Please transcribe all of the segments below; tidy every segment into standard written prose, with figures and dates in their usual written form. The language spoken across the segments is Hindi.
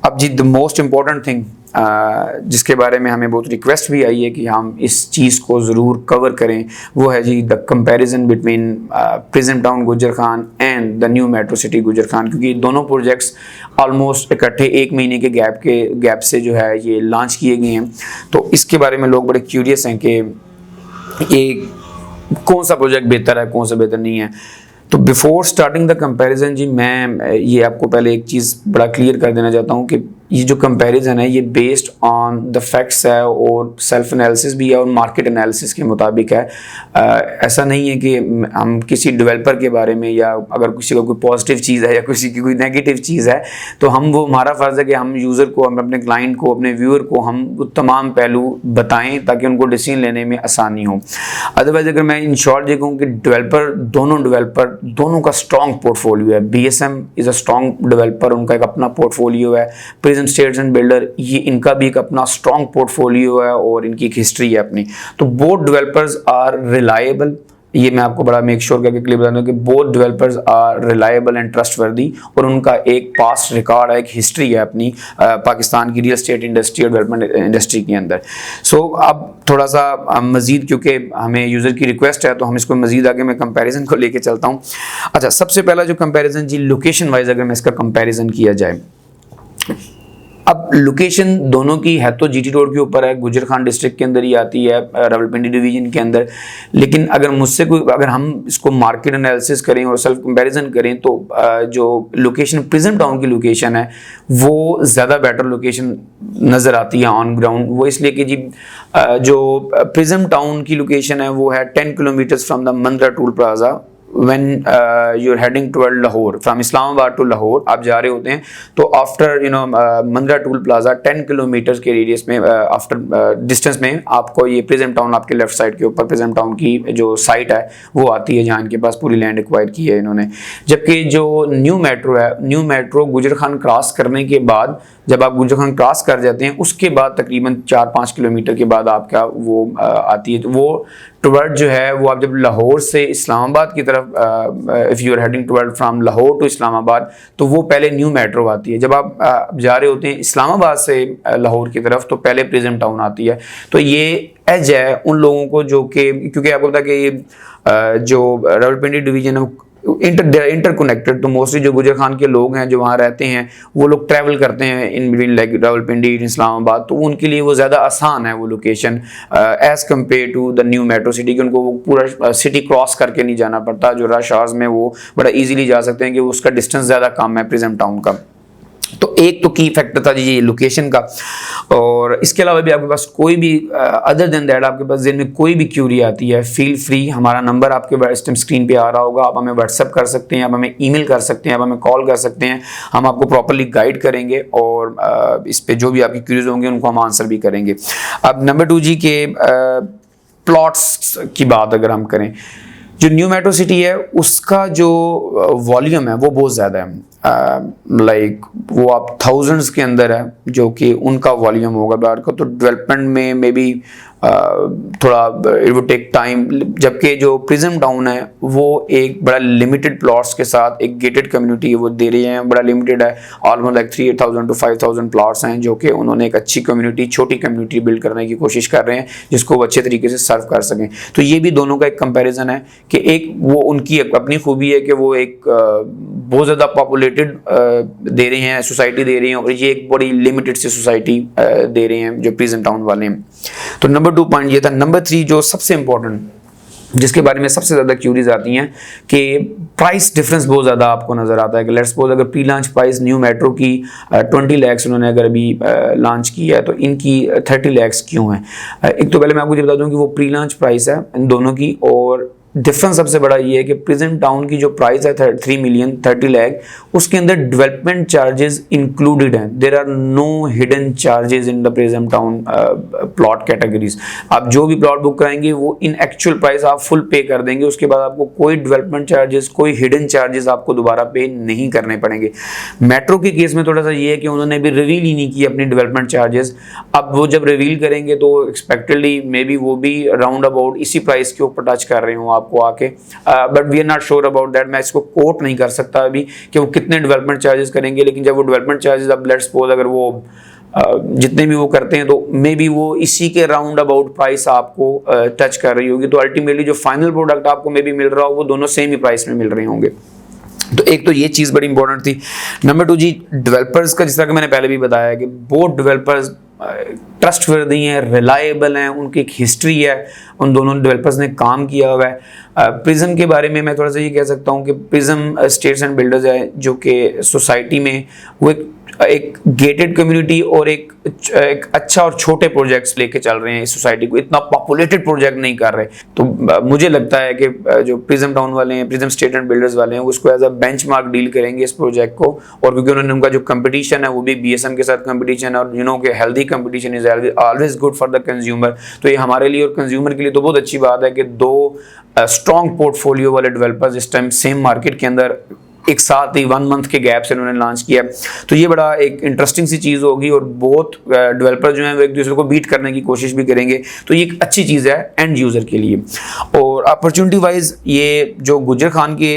अब जी द मोस्ट इम्पॉर्टेंट थिंग जिसके बारे में हमें बहुत रिक्वेस्ट भी आई है कि हम इस चीज़ को ज़रूर कवर करें, वो है जी the comparison between prism town Gujar Khan and the new metro city Gujar Khan, क्योंकि दोनों प्रोजेक्ट्स ऑलमोस्ट इकट्ठे 1 महीने के गैप से जो है ये लॉन्च किए गए हैं। तो इसके बारे में लोग बड़े क्यूरियस हैं कि ये कौन सा प्रोजेक्ट बेहतर है, कौन सा बेहतर नहीं है। तो बिफोर स्टार्टिंग द कंपैरिजन जी मैं ये आपको पहले एक चीज़ बड़ा क्लियर कर देना चाहता हूँ कि ये जो कंपैरिजन है ये बेस्ड ऑन द फैक्ट्स है और सेल्फ एनालिसिस भी है और मार्केट एनालिसिस के मुताबिक है। ऐसा नहीं है कि हम किसी डेवलपर के बारे में या अगर किसी को कोई पॉजिटिव चीज़ है या किसी की कोई नेगेटिव चीज़ है तो वो हमारा फ़र्ज़ है कि हम यूज़र को, हम अपने क्लाइंट को, अपने व्यूअर को हम तमाम पहलू बताएं ताकि उनको डिसीजन लेने में आसानी हो। अदरवाइज अगर मैं इन शॉर्ट ये कहूँ कि डेवलपर दोनों का स्ट्रॉन्ग पोर्टफोलियो है। BSM is a strong developer, उनका एक अपना पोर्टफोलियो है। प्रिज्म स्टेट्स एंड बिल्डर ये इनका भी एक अपना स्ट्रॉन्ग पोर्टफोलियो है और इनकी एक हिस्ट्री है अपनी। तो बोथ डेवलपर्स आर रिलायबल, ये मैं आपको बड़ा मेक श्योर करके क्लियर बता दूं कि both developers are reliable and trustworthy और उनका एक पास्ट रिकॉर्ड है, एक हिस्ट्री है अपनी पाकिस्तान की रियल एस्टेट इंडस्ट्री और डेवलपमेंट इंडस्ट्री के अंदर। सो अब थोड़ा सा मजीद, क्योंकि हमें यूज़र की रिक्वेस्ट है तो हम इसको मजीद आगे मैं कंपैरिजन को लेके चलता हूँ। अच्छा, सबसे पहला जो कंपैरिजन जी लोकेशन वाइज अगर मैं इसका कंपैरिजन किया जाए, अब लोकेशन दोनों की है तो जीटी रोड के ऊपर है, गुजर खान डिस्ट्रिक्ट के अंदर ही आती है, रावलपिंडी डिवीजन के अंदर। लेकिन अगर हम इसको मार्केट एनालिसिस करें और सेल्फ कंपैरिजन करें तो जो लोकेशन प्रिज्म टाउन की लोकेशन है वो ज़्यादा बेटर लोकेशन नज़र आती है ऑन ग्राउंड। वो इसलिए कि जी जो प्रिज्म टाउन की लोकेशन है वो है 10 kilometres from the Mandra toll plaza. when you're heading toward Lahore, from Islamabad to Lahore आप जा रहे होते हैं तो after Mandra toll plaza 10 kilometre के रेडियस में आफ्टर डिस्टेंस में आपको ये प्रिज्म टाउन आपके लेफ्ट साइड के ऊपर प्रिज्म टाउन की जो साइट है वो आती है, जहाँ इनके पास पूरी लैंड एक्वायर की है इन्होंने। जबकि जो न्यू मेट्रो है, न्यू मेट्रो गुजर खान क्रॉस करने के बाद, जब आप गुजर खान क्रॉस कर जाते हैं उसके बाद तकरीबन 4-5 किलोमीटर के बाद आपका वो आती है। तो वो टुवर्ड जो है वो आप जब लाहौर से इस्लामाबाद की तरफ if you are heading toward from Lahore to Islamabad तो वो पहले न्यू मेट्रो आती है। जब आप जा रहे होते हैं इस्लामाबाद से लाहौर की तरफ तो पहले प्रिज्म टाउन आती है। तो ये एज है उन लोगों को जो कि, क्योंकि आपको पता कि ये जो रावलपिंडी डिवीजन है इंटरकनेक्टेड, तो मोस्टली जो गुजर खान के लोग हैं जो वहाँ रहते हैं वो लोग ट्रैवल करते हैं in between like Rawalpindi Islamabad, तो उनके लिए वो ज़्यादा आसान है वो location as compared to the new metro city, कि उनको वो पूरा सिटी क्रॉस करके नहीं जाना पड़ता। जो रश आवर्स में वो बड़ा इजीली जा सकते हैं कि उसका डिस्टेंस ज़्यादा कम है प्रिज्म टाउन का। तो एक तो की फैक्टर था जी ये लोकेशन का। और इसके अलावा भी आपके पास कोई भी अदर देन दैट आपके पास दिन में कोई भी क्यूरी आती है, फील फ्री, हमारा नंबर आपके इस टाइम स्क्रीन पे आ रहा होगा, आप हमें व्हाट्सअप कर सकते हैं, आप हमें ईमेल कर सकते हैं, आप हमें कॉल कर सकते हैं, हम आपको प्रॉपरली गाइड करेंगे और इस पे जो भी आपकी क्यूरीज होंगे उनको हम आंसर भी करेंगे। अब नंबर 2 जी के प्लॉट्स की बात अगर हम करें, जो न्यू मेट्रो सिटी है उसका जो वॉल्यूम है वो बहुत ज़्यादा है, लाइक वो आप थाउजेंड्स के अंदर है जो कि उनका वॉल्यूम होगा बाहर का। तो डेवलपमेंट में मे बी थोड़ा इट वुड टेक टाइम। जबकि जो प्रिज्म टाउन है वो एक बड़ा लिमिटेड प्लॉट्स के साथ एक गेटेड कम्युनिटी वो दे रही है, बड़ा लिमिटेड है, ऑलमोस्ट लाइक 3,000 to 5,000 प्लॉट्स हैं जो कि उन्होंने एक अच्छी कम्युनिटी, छोटी कम्युनिटी बिल्ड करने की कोशिश कर रहे हैं जिसको वो अच्छे तरीके से सर्व कर सकें। तो ये भी दोनों का एक कंपैरिजन है कि एक वो उनकी अपनी खूबी है कि वो एक बहुत ज़्यादा पॉपुलेटेड दे रहे हैं, सोसाइटी दे रही हैं, और ये एक बड़ी लिमिटेड सी सोसाइटी दे रहे हैं जो प्रिज्म टाउन वाले हैं। तो नंबर 2 पॉइंट ये था। नंबर 3 जो सबसे इंपॉर्टेंट जिसके बारे में सबसे ज़्यादा क्यूरीज आती हैं कि प्राइस डिफरेंस बहुत ज़्यादा आपको नज़र आता है कि लेट्स सपोज अगर pre launch price new metro की 20 लाख उन्होंने अगर अभी लॉन्च किया है तो इनकी 30 लाख क्यों है। एक तो पहले मैं आपको ये बता दूं कि वो प्री लॉन्च प्राइस है इन दोनों की, और डिफरेंस सबसे बड़ा ये है कि प्रिज्म टाउन की जो प्राइस है 3 मिलियन 30 लाख, उसके अंदर डेवलपमेंट चार्जेस इंक्लूडेड हैं। There are no hidden charges in the Prism Town plot categories. आप जो भी प्लॉट बुक कराएंगे वो इन एक्चुअल प्राइस आप फुल पे कर देंगे, उसके बाद आपको कोई डेवलपमेंट चार्जेस, कोई हिडन चार्जेस आपको दोबारा पे नहीं करने पड़ेंगे। मेट्रो के केस में थोड़ा सा ये है कि उन्होंने अभी रिवील ही नहीं की अपनी डेवलपमेंट चार्जेस। अब वो जब रिवील करेंगे तो एक्सपेक्टेडली मे बी वो भी राउंड अबाउट इसी प्राइस के ऊपर टच कर रहे हो आपको आके, but we are not sure about that. मैं इसको कोट नहीं कर सकता अभी कि वो कितने डेवलपमेंट चार्जेस करेंगे, लेकिन जब वो डेवलपमेंट चार्जेस, अब लेट्स सपोज अगर वो जितने भी वो करते हैं तो मे बी वो इसी के राउंड अबाउट प्राइस आपको टच कर रही होगी, तो अल्टीमेटली जो फाइनल प्रोडक्ट आपको मे बी मिल रहा हो वो दोनों सेम ही प्राइस में मिल रहे होंगे। तो एक तो ये चीज़ बड़ी इंपॉर्टेंट थी। नंबर 2 जी, डेवलपर्स का, जिस तरह कि मैंने पहले भी बताया कि बोथ डेवलपर्स ट्रस्टवर्दी हैं, रिलायबल हैं, उनकी एक हिस्ट्री है, उन दोनों डेवलपर्स ने काम किया हुआ है। प्रिज्म के बारे में मैं थोड़ा सा ये कह सकता हूँ कि प्रिज्म स्टेट्स एंड बिल्डर्स है जो कि सोसाइटी में वो एक गेटेड कम्युनिटी और एक अच्छा और छोटे प्रोजेक्ट्स लेके चल रहे हैं इस सोसाइटी को, इतना पॉपुलेटेड प्रोजेक्ट नहीं कर रहे। तो मुझे लगता है कि जो प्रिज्म टाउन वाले हैं, प्रिज्म स्टेट एंड बिल्डर्स वाले हैं, उसको एज अ बेंचमार्क डील करेंगे इस प्रोजेक्ट को। और क्योंकि उन्होंने उनका जो कंपटीशन है वो भी बीएसएम के साथ कंपटीशन है, और यू नो कि healthy competition is always good for the consumer. तो ये हमारे लिए और कंज्यूमर के लिए तो बहुत अच्छी बात है कि दो स्ट्रॉन्ग पोर्टफोलियो वाले डेवलपर्स इस टाइम सेम मार्केट के अंदर एक साथ ही 1 मंथ के गैप से उन्होंने लॉन्च किया। तो ये बड़ा एक इंटरेस्टिंग सी चीज़ होगी, और बहुत डेवलपर जो हैं वो एक दूसरे को बीट करने की कोशिश भी करेंगे। तो ये एक अच्छी चीज़ है एंड यूज़र के लिए। और अपॉर्चुनिटी वाइज ये जो गुज्जर खान के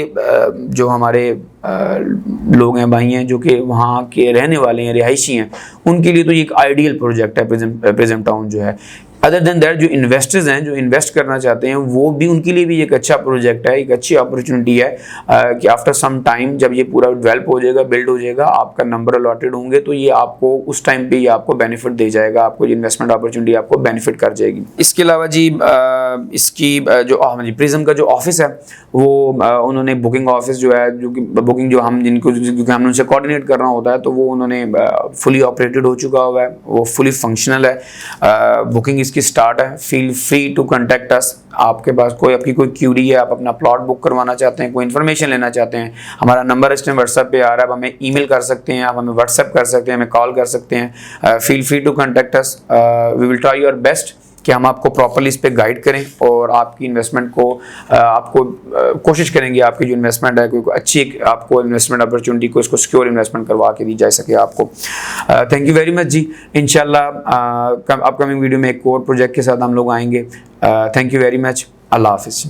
जो हमारे लोग हैं, भाई हैं, जो कि वहाँ के रहने वाले हैं, रिहायशी हैं, उनके लिए तो ये एक आइडियल प्रोजेक्ट है प्रिज्म टाउन जो है। अदर देन दैट जो इन्वेस्टर्स हैं, जो इन्वेस्ट करना चाहते हैं, वो भी, उनके लिए भी एक अच्छा प्रोजेक्ट है, एक अच्छी अपॉर्चुनिटी है कि आफ्टर सम टाइम जब ये पूरा डेवलप हो जाएगा, बिल्ड हो जाएगा, आपका नंबर अलॉटेड होंगे, तो ये आपको उस टाइम पे ये आपको बेनिफिट दे जाएगा, आपको इन्वेस्टमेंट अपॉर्चुनिटी आपको बेनिफिट कर जाएगी। इसके अलावा जी इसकी जो प्रिज्म का जो ऑफिस है वो उन्होंने बुकिंग ऑफिस जो है, जो कि बुकिंग जो हम जिनको, क्योंकि हमने उनसे कोऑर्डिनेट करना होता है, तो वो उन्होंने फुली ऑपरेटेड हो चुका हुआ है, वो फुली फंक्शनल है। बुकिंग इसकी स्टार्ट है। Feel free to contact us. आपके पास आपकी कोई क्यूरी है, आप अपना प्लॉट बुक करवाना चाहते हैं, कोई इन्फॉर्मेशन लेना चाहते हैं, हमारा नंबर इस टाइम व्हाट्सएप पे आ रहा है, आप हमें ईमेल कर सकते हैं, आप हमें व्हाट्सएप कर सकते हैं, हमें कॉल कर सकते हैं। Feel free to contact us. We will try your best कि हम आपको प्रॉपर्ली इस पे गाइड करें और आपकी इन्वेस्टमेंट को आपको कोशिश करेंगे आपकी जो इन्वेस्टमेंट है कोई अच्छी आपको इन्वेस्टमेंट अपॉर्चुनिटी को इसको सिक्योर इन्वेस्टमेंट करवा के दी जा सके आपको। थैंक यू वेरी मच जी। इंशाल्लाह अपकमिंग वीडियो में एक और प्रोजेक्ट के साथ हम लोग आएंगे। Thank you very much. Allah हाफिज़।